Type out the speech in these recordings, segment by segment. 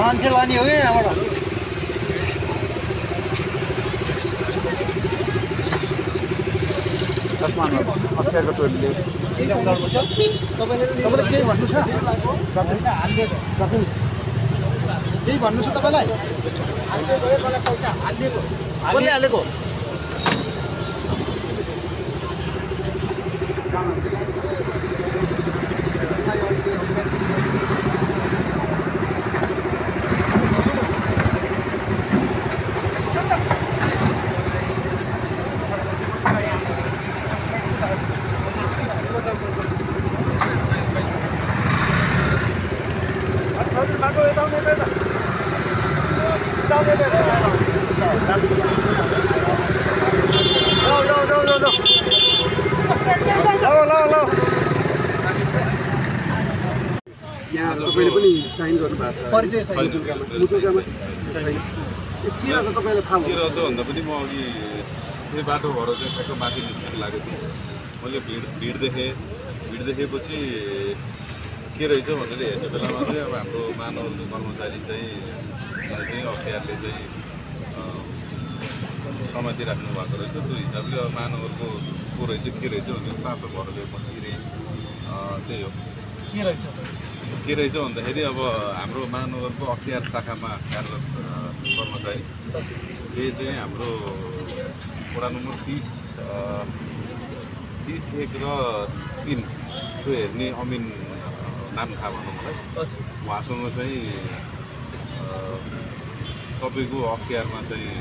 मान्छे लाने हो यहाँबाट अप्ठ्यारको टोलीले तपाईँले केही भन्नु छ केही भन्नु छ तपाईँलाई कसले हालेको यहाँ तपाईँले पनि साइन गर्नुभएको छ परिचय छैन मुटुकामा छैन के रहेछ तपाईँलाई थाहा के रहेछ भन्दा पनि म अघि यो बाटोबाट चाहिँ ठ्याक्क माथि निस्किनु लागेको थिएँ मैले भिड देखेपछि के रहेछ भनेर हेर्ने बेलामा चाहिँ अब हाम्रो मानव कर्मचारी चाहिँ अख्तियारले चाहिँ समाति राख्नु भएको रहेछ त्यो हिसाबले अब मानवहरूको को रहेछ के रहेछ भनेर चासो भएर गएपछि त्यही हो के रहेछ भन्दाखेरि अब हाम्रो महानगरको अख्तियार शाखामा कार्यरत कर्मचारी यो चाहिँ हाम्रो वडा नम्बर 30, 1 र 3 त्यो हेर्ने अमिन नाम थाहा भनौँ मलाई उहाँसँग चाहिँ तपाईँको अख्तियारमा चाहिँ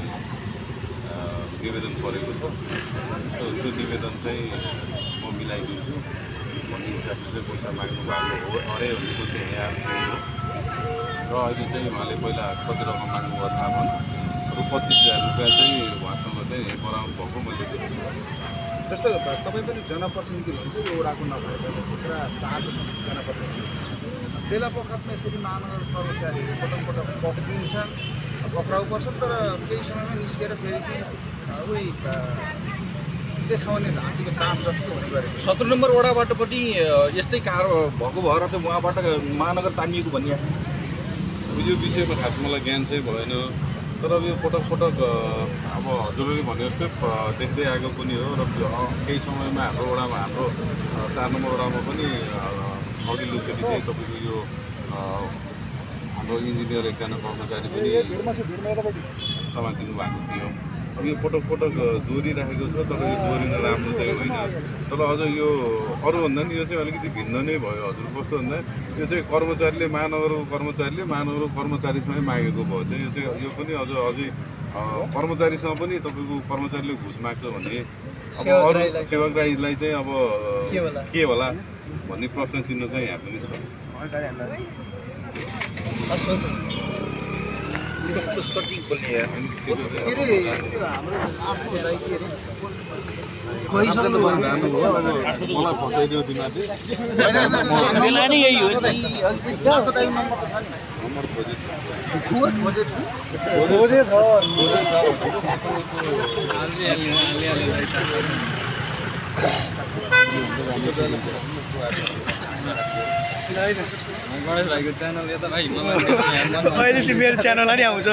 निवेदन परेको छ त्यो निवेदन चाहिँ म मिलाइदिन्छु भन्ने हिसाबले चाहिँ पैसा माग्नु भएको हो अरे भनेको चाहिँ यहाँ र अहिले चाहिँ उहाँले पहिला कति रकम माग्नुभयो थाहा भएन रु 25,000 रुपियाँ चाहिँ उहाँसँग चाहिँ पराउनु भएको मैले देखेँ जस्तो तपाईँ पनि जनप्रतिनिधि हुनुहुन्छ यो वडाको नभएर पुरा 4 जनप्रतिनिधि बेला बखतमा यसरी महानगर कर्मचारी पटक पक्रिन्छ पक्राउ पर्छ तर केही समयमा निस्केर फेरि चाहिँ उही देखाउने धाँतीको काम जस्तो हुने गरेको 17 नम्बर वडाबाट पनि यस्तै कार भएको भएर चाहिँ उहाँबाट महानगर तानिएको भन्ने यो विषयमा खास मलाई ज्ञान चाहिँ भएन तर अब यो पटक अब हजुरले भने जस्तै देख्दै आएको पनि हो र केही समयमा हाम्रो वडामा हाम्रो 4 नम्बर वडामा पनि अघिल्लो चोटि चाहिँ तपाईँको यो हाम्रो इन्जिनियर एकजना कर्मचारी पनि समातिनु भएको थियो अब यो पटक दोहोरिराखेको छ तर यो दोहोरिन राम्रो चाहिँ होइन तर अझ यो अरूभन्दा नि यो चाहिँ अलिकति भिन्न नै भयो हजुर कस्तो भन्दा यो चाहिँ कर्मचारीले महानगरको कर्मचारीसँगै मागेको भयो चाहिँ यो पनि अझै कर्मचारीसँग पनि तपाईँको कर्मचारीले घुस माग्छ भने अब अरू सेवाग्राहीलाई चाहिँ अब के होला भन्ने प्रश्न चिन्ह चाहिँ यहाँ पनि छ सटिक बोल्ने यार मलाई फसाइदियो तिमीले बेला नै यही हो गणेश भाइको च्यानल यता भाइ मलाई अहिले चाहिँ मेरो च्यानल नि आउँछ